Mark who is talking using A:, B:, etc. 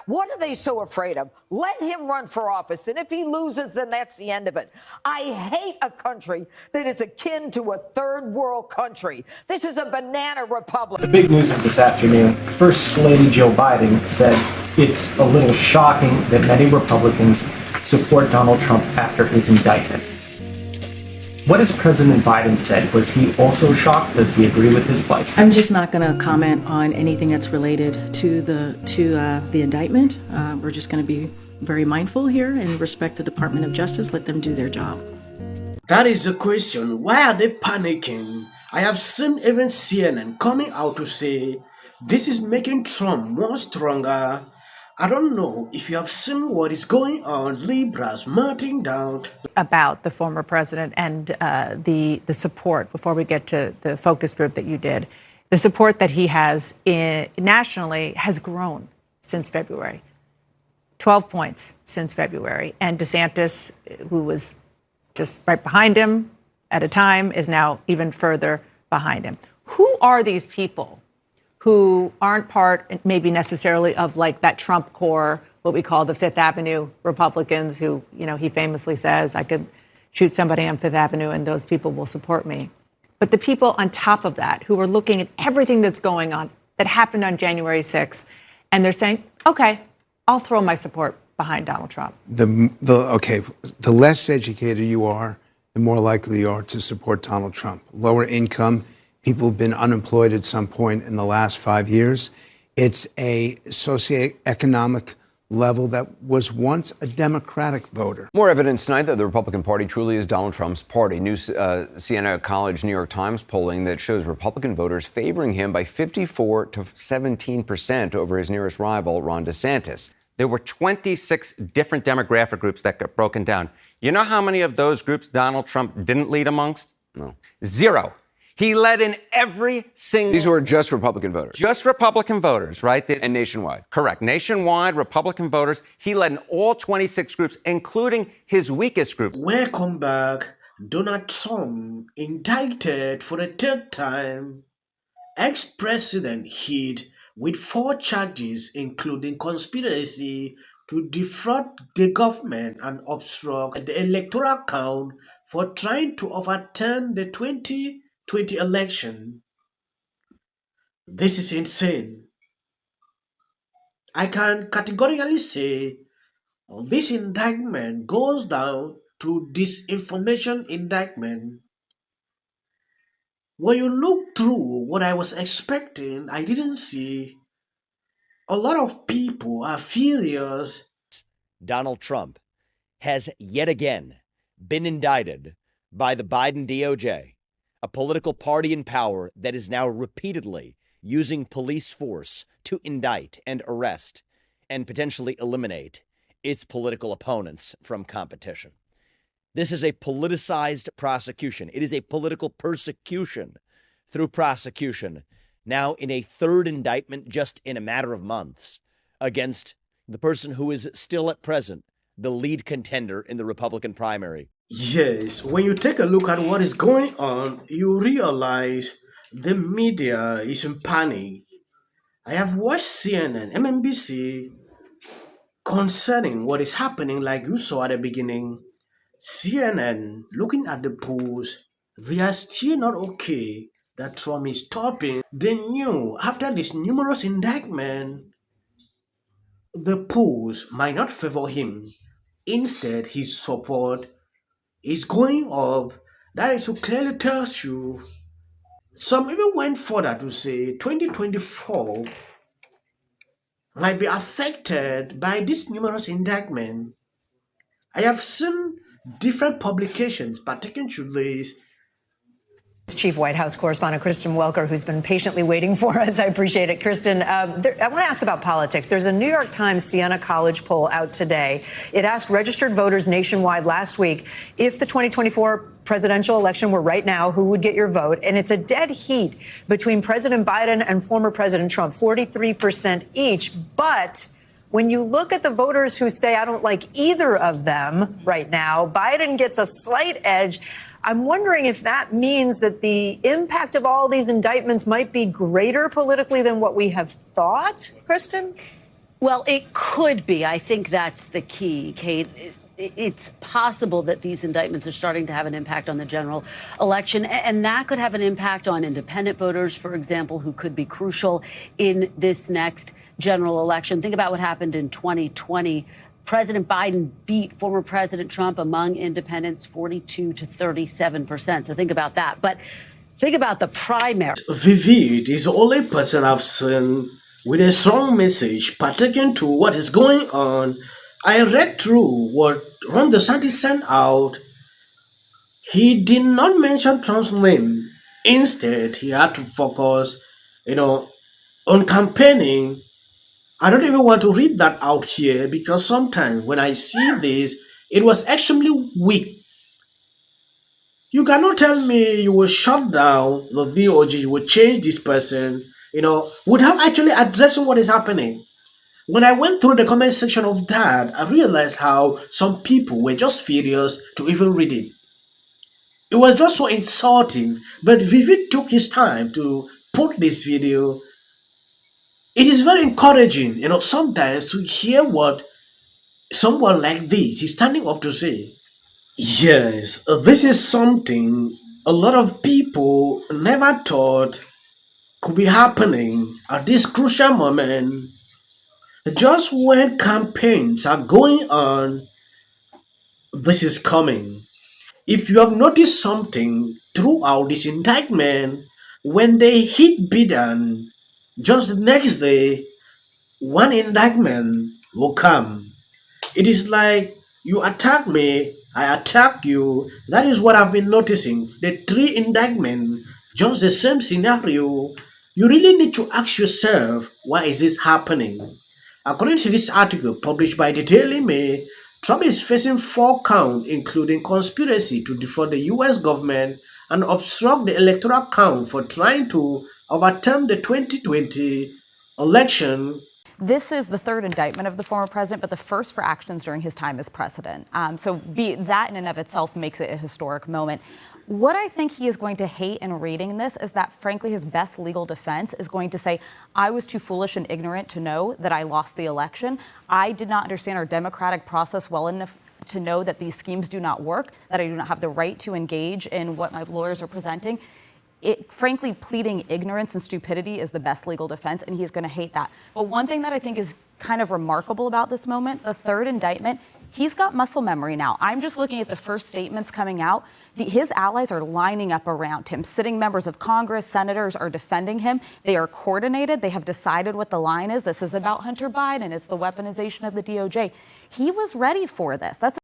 A: What are they so afraid of? Let him run for office. And if he loses, then that's the end of it. I hate a country that is akin to a third world country. This is a banana republic.
B: The big news of this afternoon, First Lady Joe Biden said it's a little shocking that many Republicans support Donald Trump after his indictment. What has President Biden said? Was he also shocked? Does he agree with his plight?
C: I'm just not going to comment on anything that's related to the indictment. We're just going to be very mindful here and respect the Department of Justice. Let them do their job.
D: That is the question. Why are they panicking? I have seen even CNN coming out to say this is making Trump more stronger. I don't know if you have seen what is going on. Libras melting down.
E: About the former president and the support, before we get to the focus group that you did, the support that he has nationally has grown since February. 12 points since February. And DeSantis, who was just right behind him at a time, is now even further behind him. Who are these people who aren't part, maybe necessarily, of like that Trump core, what we call the Fifth Avenue Republicans, who, you know, he famously says, I could shoot somebody on Fifth Avenue and those people will support me. But the people on top of that, who are looking at everything that's going on, that happened on January 6th, and they're saying, okay, I'll throw my support behind Donald Trump.
F: The less educated you are, the more likely you are to support Donald Trump. Lower income, people have been unemployed at some point in the last 5 years. It's a socioeconomic level that was once a Democratic voter.
G: More evidence tonight that the Republican Party truly is Donald Trump's party. New Siena College New York Times polling that shows Republican voters favoring him by 54 to 17% over his nearest rival, Ron DeSantis.
H: There were 26 different demographic groups that got broken down. You know how many of those groups Donald Trump didn't lead amongst?
G: No.
H: 0. He led in every single...
G: These were just Republican voters.
H: Just Republican voters, right?
G: And nationwide.
H: Correct. Nationwide, Republican voters. He led in all 26 groups, including his weakest group.
D: Welcome back. Donald Trump indicted for the third time. Ex-president hit with 4 charges, including conspiracy to defraud the government and obstruct the electoral count for trying to overturn the 2020 election. This is insane. I can categorically say this indictment goes down to disinformation indictment. When you look through what I was expecting, I didn't see. A lot of people are furious.
I: Donald Trump has yet again been indicted by the Biden DOJ, a political party in power that is now repeatedly using police force to indict and arrest and potentially eliminate its political opponents from competition. This is a politicized prosecution. It is a political persecution through prosecution, now in a third indictment just in a matter of months against the person who is still at present the lead contender in the Republican primary.
D: Yes, when you take a look at what is going on, you realize the media is in panic. I have watched CNN, MSNBC concerning what is happening, like you saw at the beginning. CNN, looking at the polls, they are still not okay that Trump is topping. They knew after this numerous indictment, the polls might not favor him. Instead, his support is going up. That is to clearly tells you. Some even went further to say 2024 might be affected by this numerous indictment. I have seen different publications, particularly
J: Chief White House correspondent Kristen Welker, who's been patiently waiting for us. I appreciate it. Kristen, I want to ask about politics. There's a New York Times Siena College poll out today. It asked registered voters nationwide last week if the 2024 presidential election were right now, who would get your vote? And it's a dead heat between President Biden and former President Trump, 43% each. But when you look at the voters who say, I don't like either of them right now, Biden gets a slight edge. I'm wondering if that means that the impact of all these indictments might be greater politically than what we have thought, Kristen?
K: Well, it could be. I think that's the key, Kate. It's possible that these indictments are starting to have an impact on the general election, and that could have an impact on independent voters, for example, who could be crucial in this next general election. Think about what happened in 2020. President Biden beat former President Trump among independents 42 to 37%. So think about that. But think about the primary.
D: Vivek is the only person I've seen with a strong message pertaining to what is going on. I read through what Ron DeSantis sent out. He did not mention Trump's name. Instead, he had to focus, on campaigning. I don't even want to read that out here because sometimes when I see this, it was extremely weak. You cannot tell me you will shut down the DOJ, you will change this person, without actually addressing what is happening. When I went through the comment section of that, I realized how some people were just furious to even read it. It was just so insulting, but Vivek took his time to put this video. It is very encouraging, sometimes to hear what someone like this is standing up to say. Yes, this is something a lot of people never thought could be happening at this crucial moment. Just when campaigns are going on, this is coming. If you have noticed something throughout this indictment, when they hit Biden, just the next day, one indictment will come. It is like you attack me, I attack you. That is what I've been noticing. The three indictments, just the same scenario. You really need to ask yourself, why is this happening? According to this article published by the Daily Mail, Trump is facing 4 counts, including conspiracy to defraud the U.S. government and obstruct the electoral count for trying to overturn the 2020 election.
L: This is the third indictment of the former president, but the first for actions during his time as president. That in and of itself makes it a historic moment. What I think he is going to hate in reading this is that, frankly, his best legal defense is going to say, I was too foolish and ignorant to know that I lost the election. I did not understand our democratic process well enough to know that these schemes do not work, that I do not have the right to engage in what my lawyers are presenting. Frankly, pleading ignorance and stupidity is the best legal defense, and he's going to hate that. But one thing that I think is kind of remarkable about this moment, the third indictment, he's got muscle memory now. I'm just looking at the first statements coming out. His allies are lining up around him. Sitting members of Congress, senators are defending him. They are coordinated. They have decided what the line is. This is about Hunter Biden. It's the weaponization of the DOJ. He was ready for this. That's